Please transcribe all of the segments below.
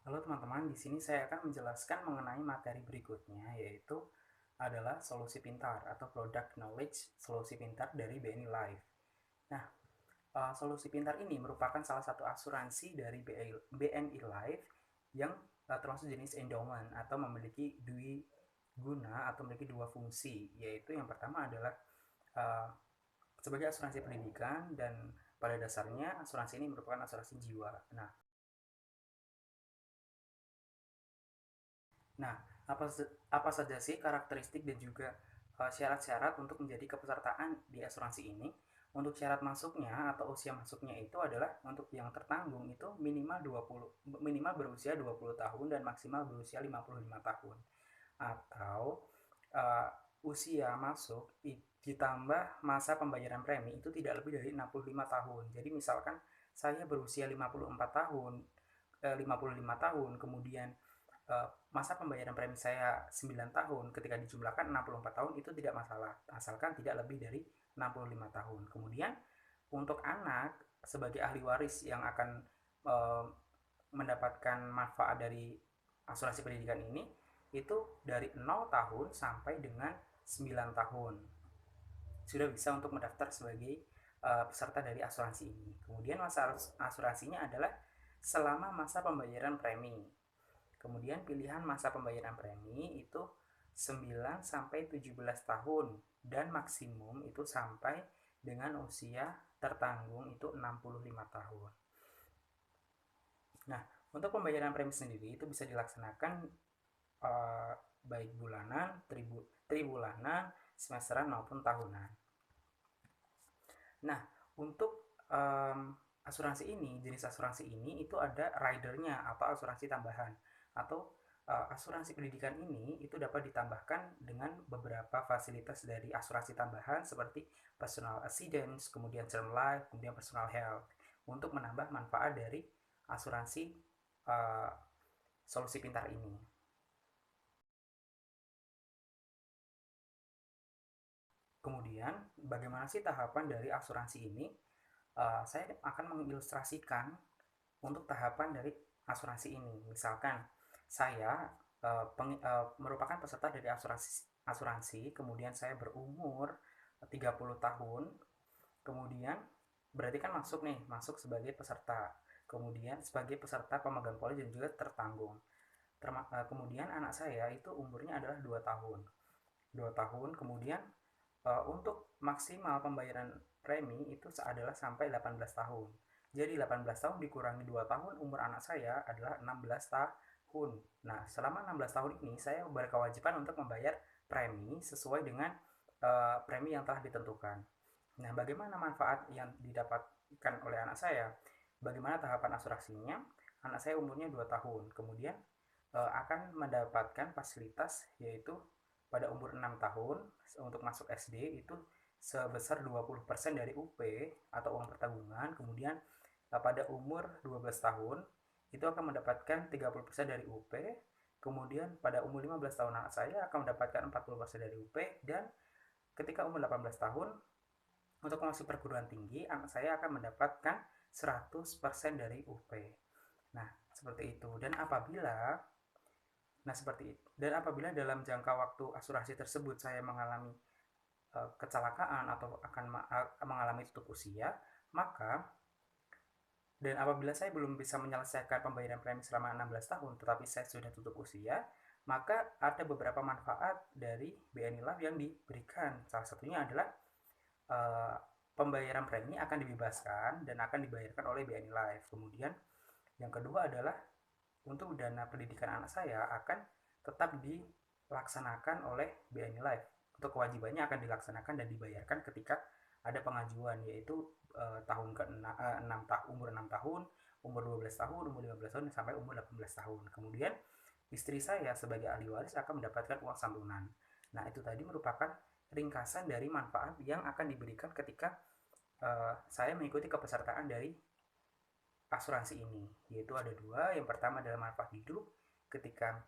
Halo teman-teman, di sini saya akan menjelaskan mengenai materi berikutnya, yaitu adalah solusi pintar atau product knowledge solusi pintar dari BNI Life. Nah, solusi pintar ini merupakan salah satu asuransi dari BNI Life yang termasuk jenis endowment atau memiliki dua guna atau memiliki dua fungsi, yaitu yang pertama adalah uh, sebagai asuransi pendidikan dan pada dasarnya asuransi ini merupakan asuransi jiwa. Nah, apa saja sih karakteristik dan juga syarat-syarat untuk menjadi kepesertaan di asuransi ini? Untuk syarat masuknya atau usia masuknya itu adalah untuk yang tertanggung itu minimal berusia 20 tahun dan maksimal berusia 55 tahun. Atau uh, usia masuk ditambah masa pembayaran premi itu tidak lebih dari 65 tahun. Jadi misalkan saya berusia 54 tahun, 55 tahun, kemudian masa pembayaran premi saya 9 tahun, ketika dijumlahkan 64 tahun itu tidak masalah, asalkan tidak lebih dari 65 tahun. Kemudian untuk anak sebagai ahli waris yang akan uh, mendapatkan manfaat dari asuransi pendidikan ini itu dari 0 tahun sampai dengan 9 tahun sudah bisa untuk mendaftar sebagai peserta dari asuransi ini. Kemudian masa asuransinya adalah selama masa pembayaran premi. Kemudian pilihan masa pembayaran premi itu 9 sampai 17 tahun dan maksimum itu sampai dengan usia tertanggung itu 65 tahun. Nah, untuk pembayaran premi sendiri itu bisa dilaksanakan uh, baik bulanan, tribulanan, semesteran maupun tahunan. Nah, untuk asuransi ini, jenis asuransi ini itu ada ridernya atau asuransi tambahan atau asuransi pendidikan ini itu dapat ditambahkan dengan beberapa fasilitas dari asuransi tambahan seperti personal accidents, kemudian term life, kemudian personal health untuk menambah manfaat dari asuransi uh, solusi pintar ini. Kemudian, bagaimana sih tahapan dari asuransi ini? Saya akan mengilustrasikan untuk tahapan dari asuransi ini. Misalkan saya merupakan peserta dari asuransi, kemudian saya berumur 30 tahun, kemudian berarti kan masuk sebagai peserta. Kemudian sebagai peserta pemegang polis dan juga tertanggung. Kemudian anak saya itu umurnya adalah 2 tahun. 2 tahun, kemudian untuk maksimal pembayaran premi itu adalah sampai 18 tahun. Jadi 18 tahun dikurangi 2 tahun, umur anak saya adalah 16 tahun. Nah, selama 16 tahun ini saya berkewajiban untuk membayar premi sesuai dengan premi yang telah ditentukan. Nah, bagaimana manfaat yang didapatkan oleh anak saya? Bagaimana tahapan asuransinya? Anak saya umurnya 2 tahun. Kemudian akan mendapatkan fasilitas yaitu pada umur 6 tahun untuk masuk SD itu sebesar 20% dari UP atau uang pertanggungan. Kemudian pada umur 12 tahun itu akan mendapatkan 30% dari UP. Kemudian pada umur 15 tahun anak saya akan mendapatkan 40% dari UP, dan ketika umur 18 tahun untuk masuk perguruan tinggi anak saya akan mendapatkan 100% dari UP. Nah, seperti itu. Dan apabila dalam jangka waktu asuransi tersebut saya mengalami kecelakaan atau akan mengalami tutup usia, maka dan apabila saya belum bisa menyelesaikan pembayaran premi selama 16 tahun tetapi saya sudah tutup usia, maka ada beberapa manfaat dari BNI Life yang diberikan. Salah satunya adalah uh, pembayaran premi akan dibebaskan dan akan dibayarkan oleh BNI Life. Kemudian yang kedua adalah untuk dana pendidikan anak saya akan tetap dilaksanakan oleh BNI Life. Untuk kewajibannya akan dilaksanakan dan dibayarkan ketika ada pengajuan, yaitu tahun ke 6 tahun, umur 6 tahun, umur 12 tahun, umur 15 tahun sampai umur 18 tahun. Kemudian istri saya sebagai ahli waris akan mendapatkan uang santunan. Nah, itu tadi merupakan ringkasan dari manfaat yang akan diberikan ketika saya mengikuti kepesertaan dari asuransi ini, yaitu ada dua. Yang pertama adalah manfaat hidup ketika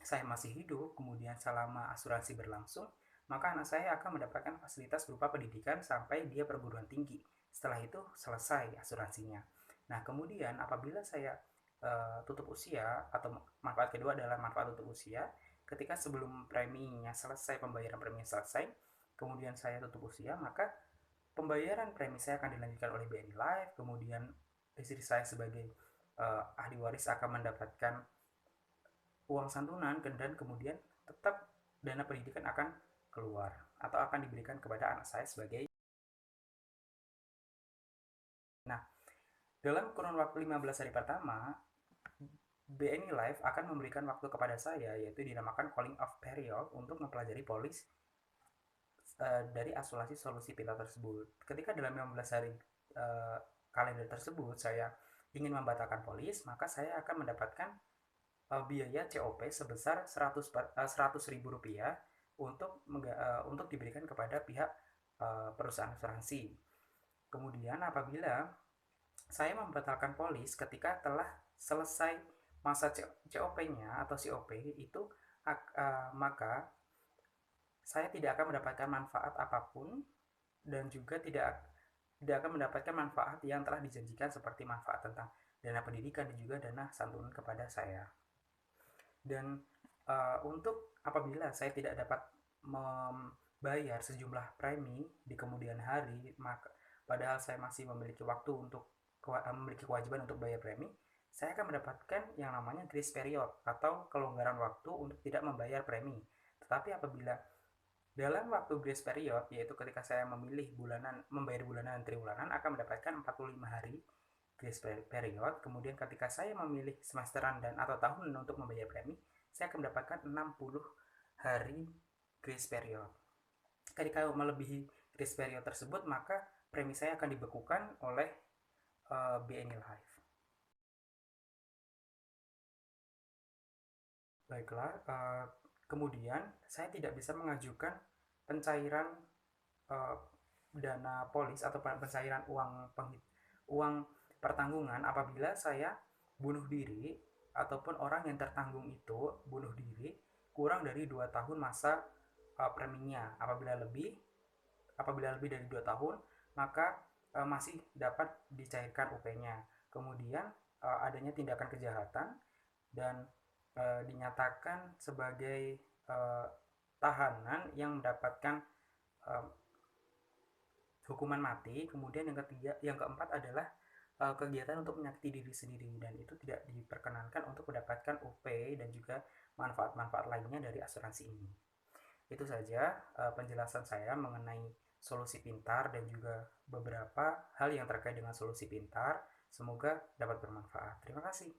saya masih hidup, kemudian selama asuransi berlangsung maka anak saya akan mendapatkan fasilitas berupa pendidikan sampai dia perguruan tinggi. Setelah itu selesai asuransinya. Nah, kemudian apabila saya tutup usia, atau manfaat kedua adalah manfaat tutup usia. Ketika sebelum preminya selesai, pembayaran preminya selesai, kemudian saya tutup usia, maka pembayaran premi saya akan dilanjutkan oleh BNI Life. Kemudian istri saya sebagai ahli waris akan mendapatkan uang santunan, dan kemudian tetap dana pendidikan akan keluar atau akan diberikan kepada anak saya sebagai. Nah, dalam kurun waktu 15 hari pertama, BNI Life akan memberikan waktu kepada saya, yaitu dinamakan calling off period, untuk mempelajari polis dari asuransi solusi pintar tersebut. Ketika dalam 15 hari kalender tersebut saya ingin membatalkan polis, maka saya akan mendapatkan biaya COP sebesar 100.000 rupiah untuk diberikan kepada pihak perusahaan asuransi. Kemudian apabila saya membatalkan polis ketika telah selesai masa COP-nya atau COP itu, maka saya tidak akan mendapatkan manfaat apapun, dan juga tidak akan mendapatkan manfaat yang telah dijanjikan, seperti manfaat tentang dana pendidikan dan juga dana santunan kepada saya. Dan untuk apabila saya tidak dapat membayar sejumlah premi di kemudian hari, maka padahal saya masih memiliki waktu untuk memiliki kewajiban untuk bayar premi, saya akan mendapatkan yang namanya grace period atau kelonggaran waktu untuk tidak membayar premi. Tetapi apabila dalam waktu grace period, yaitu ketika saya memilih membayar bulanan dan triwulanan, akan mendapatkan 45 hari grace period. Kemudian ketika saya memilih semesteran dan atau tahunan untuk membayar premi, saya akan mendapatkan 60 hari grace period. Ketika melebihi grace period tersebut, maka premi saya akan dibekukan oleh BNI Life. Baiklah, kemudian saya tidak bisa mengajukan pencairan uh, dana polis atau pencairan uang pertanggungan apabila saya bunuh diri, ataupun orang yang tertanggung itu bunuh diri kurang dari 2 tahun masa preminya. Apabila lebih dari 2 tahun, maka masih dapat dicairkan UP-nya. Kemudian adanya tindakan kejahatan dan dinyatakan sebagai tahanan yang mendapatkan hukuman mati. Kemudian yang keempat adalah kegiatan untuk menyakiti diri sendiri, dan itu tidak diperkenankan untuk mendapatkan UP dan juga manfaat-manfaat lainnya dari asuransi ini. Itu saja penjelasan saya mengenai solusi pintar dan juga beberapa hal yang terkait dengan solusi pintar. Semoga dapat bermanfaat. Terima kasih.